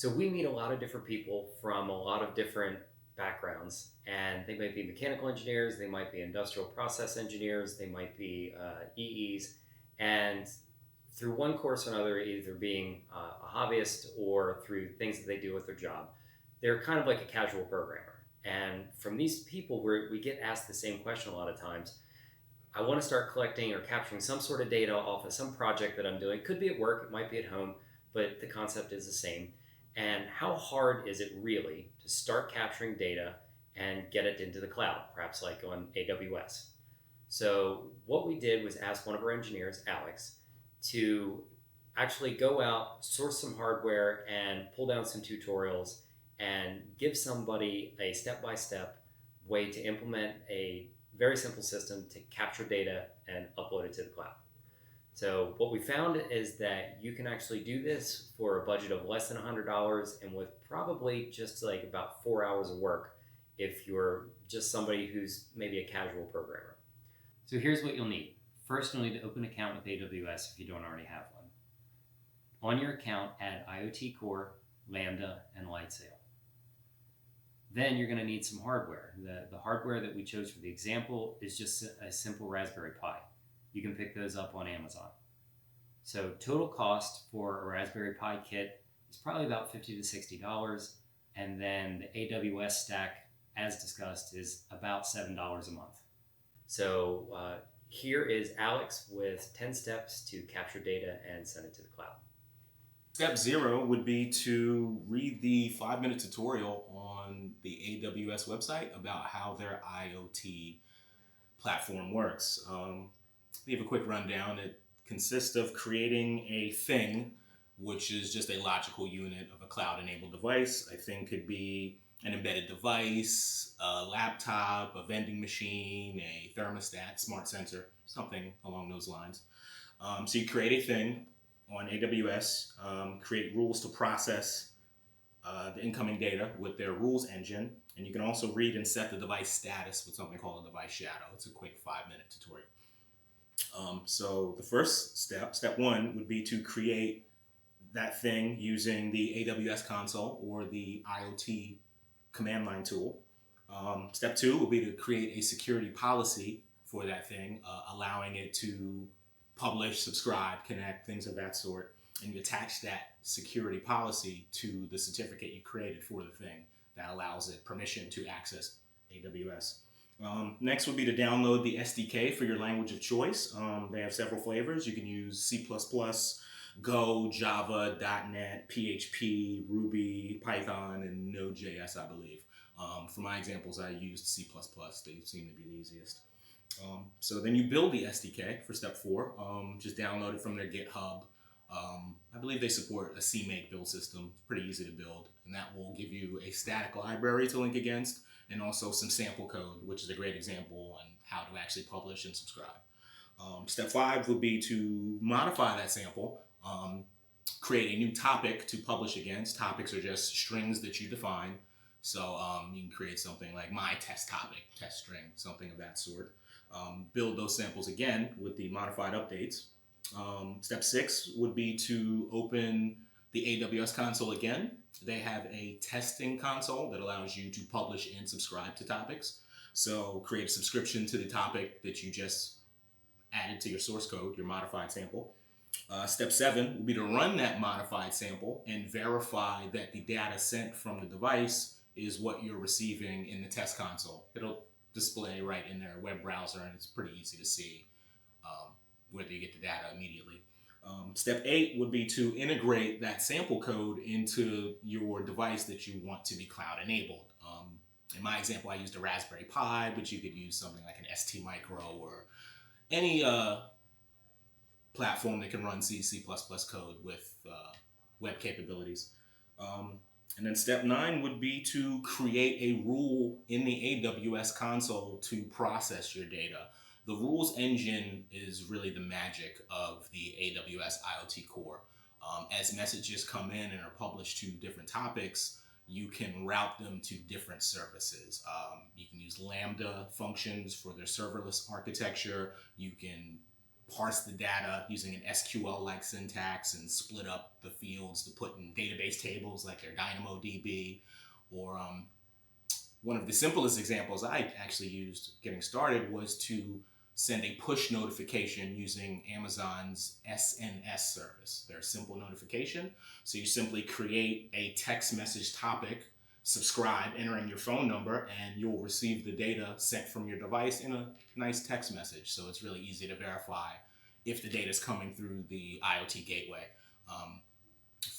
So we meet a lot of different people from a lot of different backgrounds, and they might be mechanical engineers, they might be industrial process engineers, they might be EEs, and through one course or another, either being a hobbyist or through things that they do with their job, they're kind of like a casual programmer. And from these people, we get asked the same question a lot of times. I want to start collecting or capturing some sort of data off of some project that I'm doing. Could be at work, it might be at home, but the concept is the same. And how hard is it really to start capturing data and get it into the cloud, perhaps like on AWS? So, what we did was ask one of our engineers, Alex, to actually go out, source some hardware, and pull down some tutorials and give somebody a step by step way to implement a very simple system to capture data and upload it to the cloud. So what we found is that you can actually do this for a budget of less than $100 and with probably just like about 4 hours of work if you're just somebody who's maybe a casual programmer. So here's what you'll need. First, you'll need to open an account with AWS if you don't already have one. On your account, add IoT Core, Lambda, and Lightsail. Then you're going to need some hardware. The hardware that we chose for the example is just a simple Raspberry Pi. You can pick those up on Amazon. So total cost for a Raspberry Pi kit is probably about $50 to $60. And then the AWS stack, as discussed, is about $7 a month. So here is Alex with 10 steps to capture data and send it to the cloud. Step 0 would be to read the 5-minute tutorial on the AWS website about how their IoT platform works. We have a quick rundown. It consists of creating a thing, which is just a logical unit of a cloud-enabled device. A thing could be an embedded device, a laptop, a vending machine, a thermostat, smart sensor, something along those lines. So you create a thing on AWS, create rules to process the incoming data with their rules engine, and you can also read and set the device status with something called a device shadow. It's a quick 5-minute tutorial. So the first step 1, would be to create that thing using the AWS console or the IoT command line tool. Step 2 would be to create a security policy for that thing, allowing it to publish, subscribe, connect, things of that sort. And you attach that security policy to the certificate you created for the thing that allows it permission to access AWS. Next would be to download the SDK for your language of choice. They have several flavors. You can use C++, Go, Java, .NET, PHP, Ruby, Python, and Node.js, I believe. For my examples, I used C++. They seem to be the easiest. So then you build the SDK for step 4. Just download it from their GitHub. I believe they support a CMake build system. It's pretty easy to build, and that will give you a static library to link against, and also some sample code, which is a great example on how to actually publish and subscribe. Step 5 would be to modify that sample, create a new topic to publish against. Topics are just strings that you define. So you can create something like my test topic, test string, something of that sort. Build those samples again with the modified updates. Step 6 would be to open the AWS console again. They have a testing console that allows you to publish and subscribe to topics. So create a subscription to the topic that you just added to your source code, your modified sample. Step 7 would be to run that modified sample and verify that the data sent from the device is what you're receiving in the test console. It'll display right in their web browser, and it's pretty easy to see whether you get the data immediately. Step 8 would be to integrate that sample code into your device that you want to be cloud enabled. In my example, I used a Raspberry Pi, but you could use something like an ST Micro or any platform that can run C++ code with web capabilities. And then step 9 would be to create a rule in the AWS console to process your data. The rules engine is really the magic of the AWS IoT Core. As messages come in and are published to different topics, you can route them to different services. You can use Lambda functions for their serverless architecture. You can parse the data using an SQL-like syntax and split up the fields to put in database tables like their DynamoDB. Or one of the simplest examples I actually used getting started was to send a push notification using Amazon's SNS service, their simple notification. So you simply create a text message topic, subscribe, entering your phone number, and you'll receive the data sent from your device in a nice text message. So it's really easy to verify if the data is coming through the IoT gateway.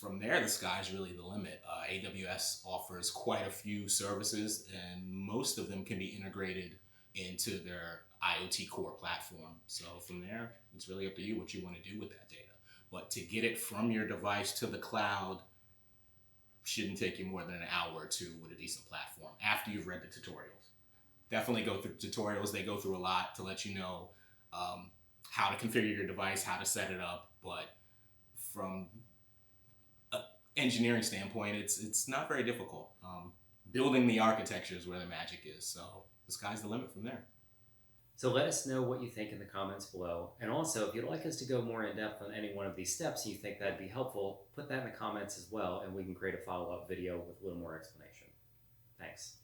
From there, the sky's really the limit. AWS offers quite a few services, and most of them can be integrated into their IoT core platform. So from there, it's really up to you what you want to do with that data. But to get it from your device to the cloud shouldn't take you more than an hour or two with a decent platform after you've read the tutorials. Definitely go through tutorials. They go through a lot to let you know how to configure your device, how to set it up. But from an engineering standpoint, it's not very difficult. Building the architecture is where the magic is. So the sky's the limit from there. So let us know what you think in the comments below. And also, if you'd like us to go more in depth on any one of these steps and you think that'd be helpful, put that in the comments as well, and we can create a follow-up video with a little more explanation. Thanks.